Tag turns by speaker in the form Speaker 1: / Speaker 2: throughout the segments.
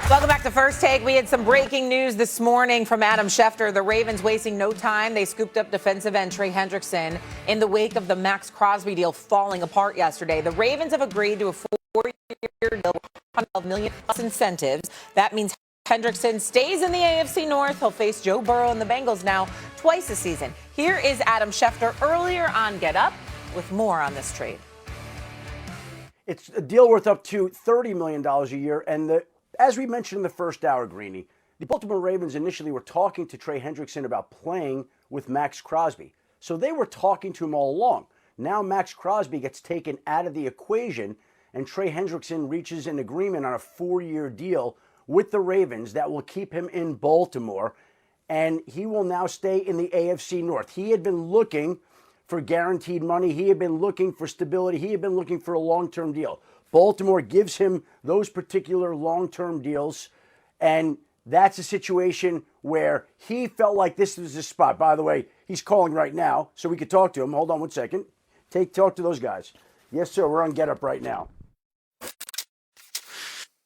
Speaker 1: Welcome back to First Take. We had some breaking news this morning from Adam Schefter. The Ravens wasting no time. They scooped up defensive end Trey Hendrickson in the wake of the Maxx Crosby deal falling apart yesterday. The Ravens have agreed to a 4-year deal with $112 million plus incentives. That means Hendrickson stays in the AFC North. He'll face Joe Burrow and the Bengals now twice this season. Here is Adam Schefter earlier on Get Up with more on this trade.
Speaker 2: It's a deal worth up to $30 million a year, and as we mentioned in the first hour, Greeny, the Baltimore Ravens initially were talking to Trey Hendrickson about playing with Maxx Crosby. So they were talking to him all along. Now Maxx Crosby gets taken out of the equation, and Trey Hendrickson reaches an agreement on a 4-year deal with the Ravens that will keep him in Baltimore, and he will now stay in the AFC North. He had been looking for guaranteed money. He had been looking for stability. He had been looking for a long-term deal. Baltimore gives him those particular long-term deals, and that's a situation where he felt like this was his spot. By the way, he's calling right now, so we could talk to him. Hold on one second. Talk to those guys. Yes, sir, we're on Get Up right now.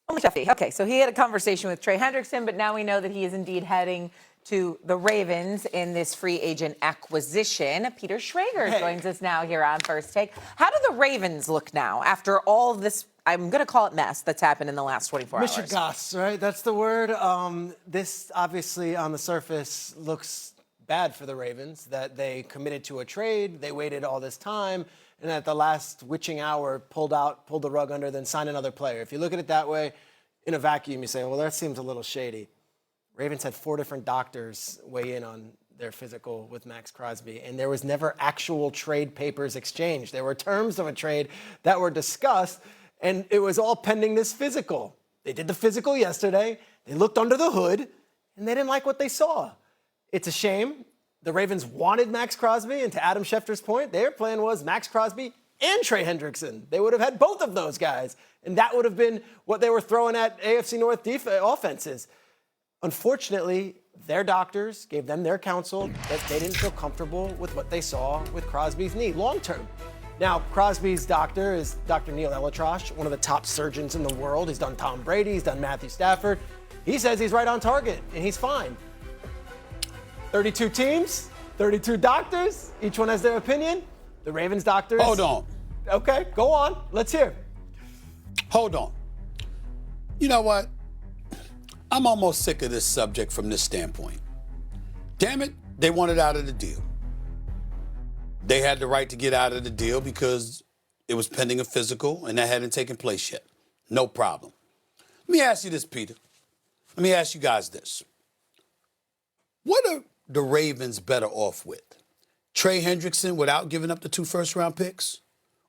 Speaker 1: Okay, so he had a conversation with Trey Hendrickson, but now we know that he is indeed heading to the Ravens in this free agent acquisition. Peter Schrager joins us now here on First Take. How do the Ravens look now after all of this, I'm going to call it mess, that's happened in the last 24 hours?
Speaker 3: Michigas, right? That's the word. This obviously on the surface looks bad for the Ravens, that they committed to a trade, they waited all this time, and at the last witching hour pulled the rug under, then signed another player. If you look at it that way, in a vacuum, you say, well, that seems a little shady. Ravens had 4 different doctors weigh in on their physical with Maxx Crosby, and there was never actual trade papers exchanged. There were terms of a trade that were discussed, and it was all pending this physical. They did the physical yesterday. They looked under the hood, and they didn't like what they saw. It's a shame. The Ravens wanted Maxx Crosby, and to Adam Schefter's point, their plan was Maxx Crosby and Trey Hendrickson. They would have had both of those guys, and that would have been what they were throwing at AFC North offenses. Unfortunately, their doctors gave them their counsel that they didn't feel comfortable with what they saw with Crosby's knee long-term. Now, Crosby's doctor is Dr. Neil Elatrosh, one of the top surgeons in the world. He's done Tom Brady, he's done Matthew Stafford. He says he's right on target, and he's fine. 32 teams, 32 doctors, each one has their opinion. The Ravens doctors...
Speaker 4: Hold on.
Speaker 3: Okay, go on. Let's hear.
Speaker 4: Hold on. You know what? I'm almost sick of this subject from this standpoint. Damn it, they wanted out of the deal. They had the right to get out of the deal because it was pending a physical and that hadn't taken place yet. No problem. Let me ask you this, Peter. Let me ask you guys this. What are the Ravens better off with? Trey Hendrickson without giving up the 2 first-round picks,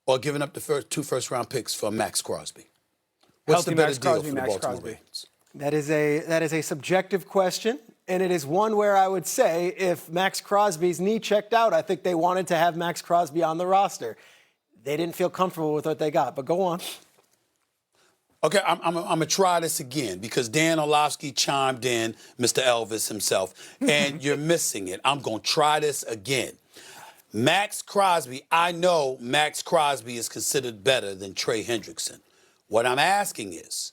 Speaker 4: or giving up the 2 first-round picks for Maxx Crosby? What's the better deal for the Baltimore Ravens?
Speaker 3: That is a subjective question, and it is one where I would say if Maxx Crosby's knee checked out, I think they wanted to have Maxx Crosby on the roster. They didn't feel comfortable with what they got, but go on.
Speaker 4: Okay, I'm going to try this again because Dan Orlovsky chimed in, Mr. Elvis himself, and you're missing it. I'm going to try this again. Maxx Crosby, I know Maxx Crosby is considered better than Trey Hendrickson. What I'm asking is,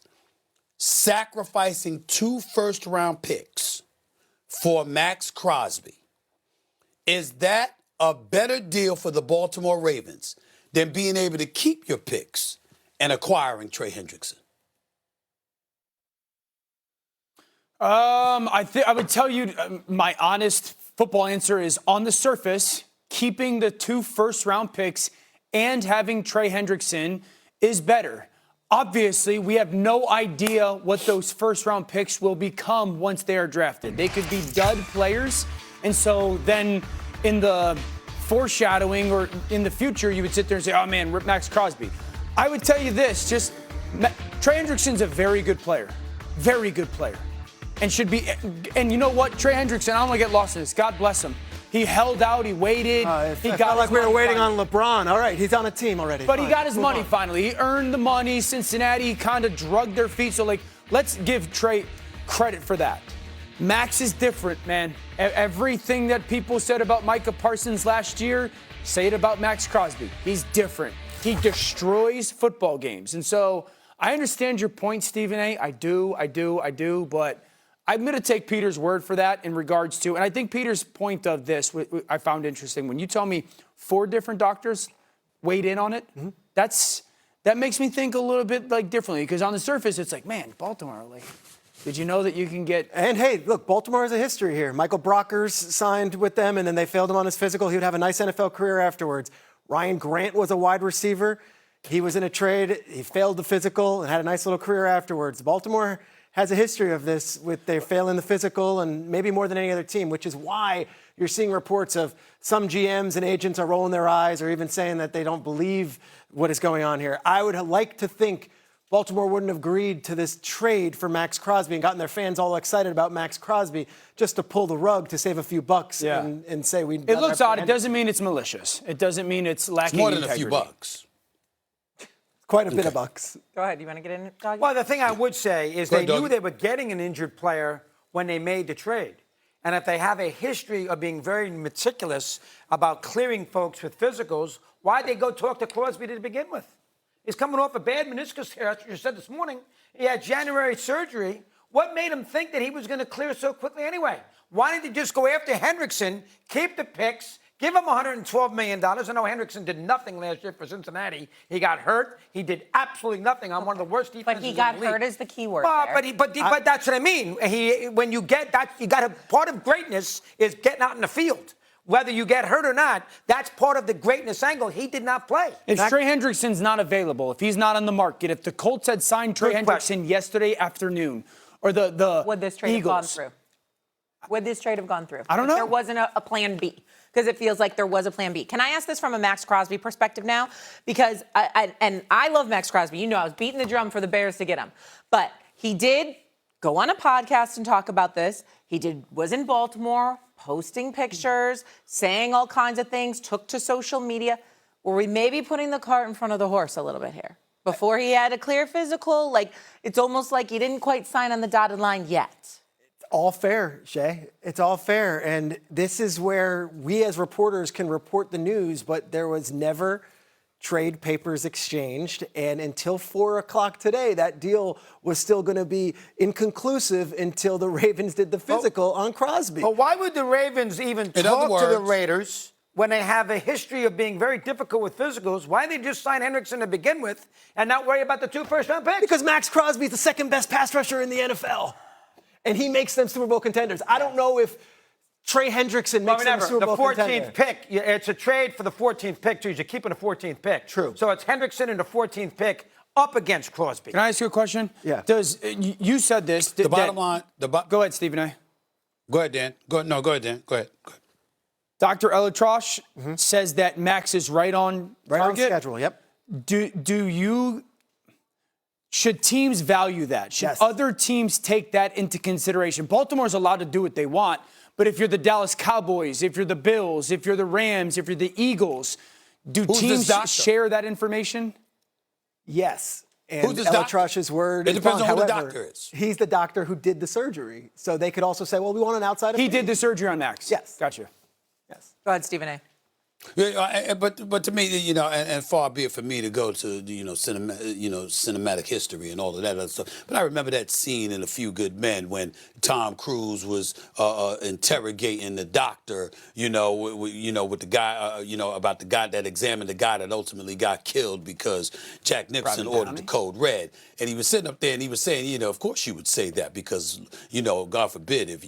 Speaker 4: sacrificing 2 first-round picks for Maxx Crosby, is that a better deal for the Baltimore Ravens than being able to keep your picks and acquiring Trey Hendrickson?
Speaker 5: I would tell you my honest football answer is, on the surface, keeping the 2 first-round picks and having Trey Hendrickson is better. Obviously, we have no idea what those first-round picks will become once they are drafted. They could be dud players, and so then in the foreshadowing or in the future, you would sit there and say, oh, man, rip Maxx Crosby. I would tell you this, Trey Hendrickson's a very good player, and should be, and you know what, Trey Hendrickson, I don't want to get lost in this, God bless him. He held out, he waited.
Speaker 3: He got like we were waiting on LeBron. All right, he's on a team already.
Speaker 5: But he got his money finally. He earned the money. Cincinnati kind of drugged their feet. So, let's give Trey credit for that. Max is different, man. Everything that people said about Micah Parsons last year, say it about Maxx Crosby. He's different. He destroys football games. And so I understand your point, Stephen A. I do, but I'm going to take Peter's word for that in regards to, and I think Peter's point of this, I found interesting. When you tell me 4 different doctors weighed in on it, that makes me think a little bit differently, because on the surface, it's like, man, Baltimore, did you know that you can get...
Speaker 3: And hey, look, Baltimore has a history here. Michael Brockers signed with them, and then they failed him on his physical. He would have a nice NFL career afterwards. Ryan Grant was a wide receiver. He was in a trade. He failed the physical and had a nice little career afterwards. Baltimore has a history of this with their failing the physical, and maybe more than any other team, which is why you're seeing reports of some GMs and agents are rolling their eyes or even saying that they don't believe what is going on here. I would like to think Baltimore wouldn't have agreed to this trade for Maxx Crosby and gotten their fans all excited about Maxx Crosby just to pull the rug to save a few bucks and say we.
Speaker 5: It looks odd. It doesn't mean it's malicious. It doesn't mean it's lacking
Speaker 4: more than
Speaker 5: integrity.
Speaker 4: a few bucks.
Speaker 3: Quite a bit of bucks.
Speaker 1: Go ahead. You want to get in it, Doggy?
Speaker 6: Well, the thing I would say is they knew they were getting an injured player when they made the trade. And if they have a history of being very meticulous about clearing folks with physicals, why'd they go talk to Crosby to begin with? He's coming off a bad meniscus tear, as you said this morning. He had January surgery. What made him think that he was going to clear so quickly anyway? Why didn't they just go after Hendrickson, keep the picks, give him $112 million? I know Hendrickson did nothing last year for Cincinnati. He got hurt. He did absolutely nothing on one of the worst defenses.
Speaker 1: But he got
Speaker 6: in the league.
Speaker 1: hurt is the key word.
Speaker 6: But that's what I mean. When you get that, you got part of greatness is getting out in the field. Whether you get hurt or not, that's part of the greatness angle. He did not play.
Speaker 5: If Trey Hendrickson's not available, if he's not on the market, if the Colts had signed Trey Hendrickson yesterday afternoon, or the
Speaker 1: would this trade
Speaker 5: Eagles,
Speaker 1: have gone through? Would this trade have gone through?
Speaker 5: I don't know.
Speaker 1: There wasn't a plan B, because it feels like there was a plan B. Can I ask this from a Maxx Crosby perspective now? Because I love Maxx Crosby. You know, I was beating the drum for the Bears to get him, but he did go on a podcast and talk about this. He was in Baltimore, posting pictures, saying all kinds of things, took to social media. Were we maybe putting the cart in front of the horse a little bit here? Before he had a clear physical, it's almost like he didn't quite sign on the dotted line yet.
Speaker 3: All fair, Shay. It's all fair. And this is where we as reporters can report the news, but there was never trade papers exchanged. And until 4 o'clock today, that deal was still going to be inconclusive until the Ravens did the physical on Crosby.
Speaker 6: But why would the Ravens even talk to the Raiders when they have a history of being very difficult with physicals? Why did they just sign Hendrickson to begin with and not worry about the 2 first-round picks?
Speaker 3: Because Maxx Crosby is the second best pass rusher in the NFL. And he makes them Super Bowl contenders. I don't know if Trey Hendrickson makes them a Super Bowl contender.
Speaker 6: The 14th pick, it's a trade for the 14th pick, too. You're keeping the 14th pick.
Speaker 3: True.
Speaker 6: So it's Hendrickson and the 14th pick up against Crosby.
Speaker 5: Can I ask you a question?
Speaker 3: Yeah.
Speaker 5: You said this.
Speaker 4: The bottom line.
Speaker 5: Go ahead, Stephen A.
Speaker 4: Go ahead, Dan. Go ahead, Dan. Go ahead.
Speaker 5: Dr. Elatrosh says that Max is right on target.
Speaker 3: On schedule, yep.
Speaker 5: Should teams value that? Should other teams take that into consideration? Baltimore's allowed to do what they want, but if you're the Dallas Cowboys, if you're the Bills, if you're the Rams, if you're the Eagles, do teams share that information?
Speaker 3: Yes. And
Speaker 4: Who's this doctor?
Speaker 3: Elatrosh's word.
Speaker 4: It depends on who the
Speaker 3: However,
Speaker 4: doctor is.
Speaker 3: He's the doctor who did the surgery. So they could also say, well, we want an outside opinion.
Speaker 5: He did the surgery on Max.
Speaker 3: Yes.
Speaker 5: Gotcha.
Speaker 3: Yes.
Speaker 1: Go ahead, Stephen A.
Speaker 4: Yeah, but to me, and far be it for me to go to cinematic history and all of that other stuff. But I remember that scene in A Few Good Men when Tom Cruise was interrogating the doctor, with the guy, about the guy that examined the guy that ultimately got killed because Jack Nicholson ordered the code red, and he was sitting up there and he was saying, of course you would say that because God forbid if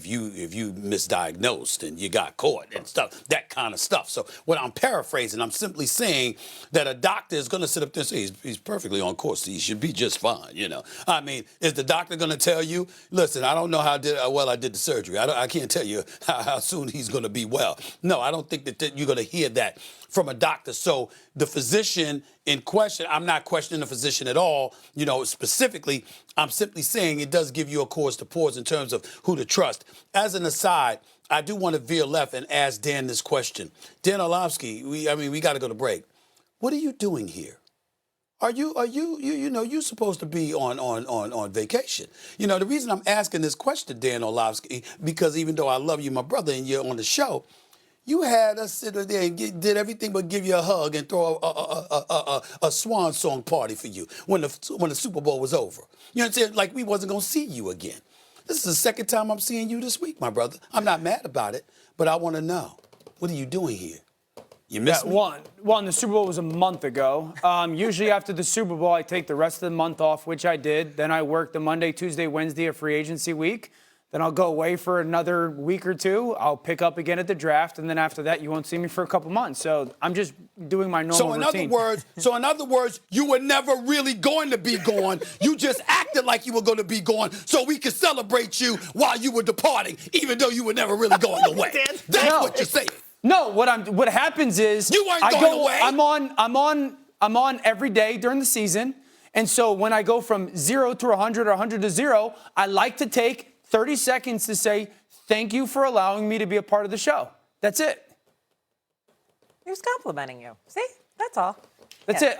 Speaker 4: you misdiagnosed and you got caught and stuff, that kind of stuff. So what I'm paraphrasing, I'm simply saying that a doctor is going to sit up there and say he's perfectly on course. He should be just fine, I mean, is the doctor going to tell you, listen, I don't know how well I did the surgery. I can't tell you how soon he's going to be well. No, I don't think that you're going to hear that from a doctor. So the physician in question, I'm not questioning the physician at all, specifically. I'm simply saying it does give you a cause to pause in terms of who to trust. As an aside, I do want to veer left and ask Dan this question. Dan Orlovsky, we got to go to break. What are you doing here? Are you supposed to be on vacation? The reason I'm asking this question, Dan Orlovsky, because even though I love you, my brother, and you're on the show, You had us sit there and did everything but give you a hug and throw a swan song party for you when the Super Bowl was over. You know what I'm saying? Like we wasn't going to see you again. This is the second time I'm seeing you this week, my brother. I'm not mad about it, but I want to know, what are you doing here? You missed me?
Speaker 5: One, the Super Bowl was a month ago. Usually after the Super Bowl, I take the rest of the month off, which I did. Then I work the Monday, Tuesday, Wednesday of free agency week. Then I'll go away for another week or two. I'll pick up again at the draft, and then after that, you won't see me for a couple months. So I'm just doing my normal routine.
Speaker 4: So in other words, you were never really going to be gone. You just acted like you were going to be gone, so we could celebrate you while you were departing, even though you were never really going away. That's what you're saying.
Speaker 5: No, what happens is
Speaker 4: you weren't going away.
Speaker 5: I'm on every day during the season, and so when I go from 0 to 100 or 100 to 0, I like to take 30 seconds to say, thank you for allowing me to be a part of the show. That's it.
Speaker 1: He was complimenting you. See? That's all.
Speaker 5: That's it.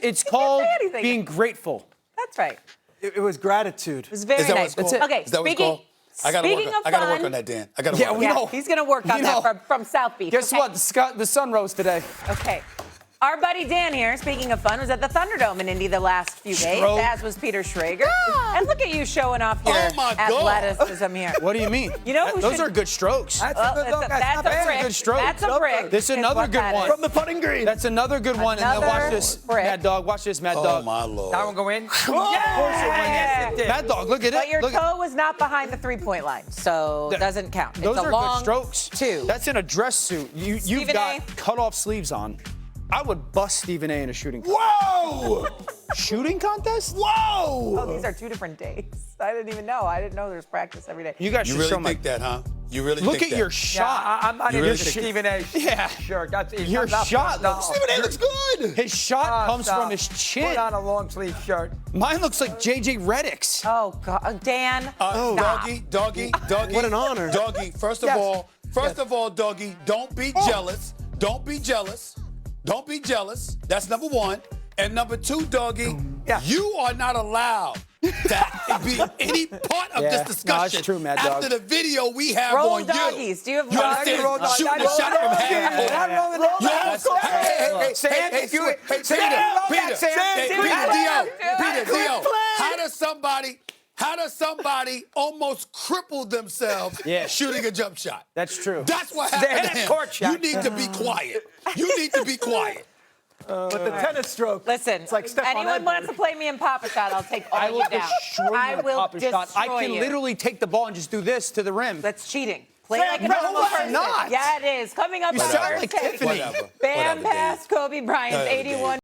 Speaker 5: It's called being grateful.
Speaker 1: That's right.
Speaker 3: It was gratitude.
Speaker 1: It was very nice.
Speaker 5: That's it.
Speaker 1: Okay,
Speaker 4: Is that what it's called? I gotta work on that, Dan. I gotta work on that.
Speaker 1: Yeah, he's going to work on that from South Beach.
Speaker 5: Guess what? The sun rose today.
Speaker 1: Okay. Our buddy Dan here, speaking of fun, was at the Thunderdome in Indy the last few days, as was Peter Schrager.
Speaker 5: Yeah.
Speaker 1: And look at you showing off your athleticism here.
Speaker 5: What do you mean?
Speaker 1: You know
Speaker 5: those are good strokes.
Speaker 6: That's a good look.
Speaker 1: That's a brick.
Speaker 5: Good stroke.
Speaker 1: That's a brick.
Speaker 5: This is another good one.
Speaker 3: From the putting green.
Speaker 5: That's another good one. And then watch this,
Speaker 1: brick.
Speaker 5: Mad Dog. Watch this, Mad Dog.
Speaker 4: Oh, my Lord.
Speaker 6: That one go in?
Speaker 1: Yes,
Speaker 6: it did.
Speaker 5: Mad Dog, look at it.
Speaker 1: But your
Speaker 5: Look
Speaker 1: toe was not behind the three-point line, so it doesn't count.
Speaker 5: Those
Speaker 1: it's a
Speaker 5: are
Speaker 1: long
Speaker 5: good strokes.
Speaker 1: two.
Speaker 5: That's in a dress suit. You've got cut-off sleeves on. I would bust Stephen A in a shooting contest.
Speaker 4: Whoa!
Speaker 5: Shooting contest?
Speaker 4: Whoa!
Speaker 1: Oh, these are 2 different days. I didn't even know. I didn't know there's practice every day.
Speaker 5: You guys should
Speaker 4: You
Speaker 5: show
Speaker 4: really think that, huh? You really
Speaker 5: Look
Speaker 4: think
Speaker 5: at
Speaker 4: that?
Speaker 5: your shot.
Speaker 6: I'm not
Speaker 4: You
Speaker 6: into
Speaker 4: really
Speaker 6: Stephen A.
Speaker 5: Yeah.
Speaker 6: Shirt.
Speaker 5: Your shot looks.
Speaker 4: Stephen A looks good.
Speaker 5: His shot comes from his chin.
Speaker 6: Put on a long sleeve shirt.
Speaker 5: Mine looks like JJ Redick's.
Speaker 1: Oh, God. Dan.
Speaker 4: Doggy.
Speaker 3: What an honor.
Speaker 4: Doggy, first of all, Doggy, don't be jealous. Don't be jealous. Don't be jealous. That's number one. And number two, Doggy, you are not allowed to be any part of this discussion.
Speaker 5: No, it's true, Mad Dog.
Speaker 4: After the video we have
Speaker 1: Roll
Speaker 4: on
Speaker 1: doggies. Do you have
Speaker 4: you understand? Shooting a shot from half court. Peter, Dio, how does somebody almost cripple themselves shooting a jump shot?
Speaker 5: That's true.
Speaker 4: That's what happened to him.
Speaker 6: Court shot.
Speaker 4: You need to be quiet. You need to be quiet.
Speaker 3: But the tennis stroke.
Speaker 1: Listen,
Speaker 3: it's like Stephon
Speaker 1: anyone
Speaker 3: Edwards.
Speaker 1: wants to play me in Papa Shot, I'll take all of you down. I will destroy
Speaker 5: I can literally take the ball and just do this to the rim.
Speaker 1: That's cheating. Play like a normal person.
Speaker 5: Not.
Speaker 1: Yeah, it is. Coming up on
Speaker 5: sound like
Speaker 1: Thursday.
Speaker 5: Tiffany.
Speaker 4: Whatever.
Speaker 1: Bam
Speaker 4: Whatever, Dan.
Speaker 1: passed Kobe Bryant's 81.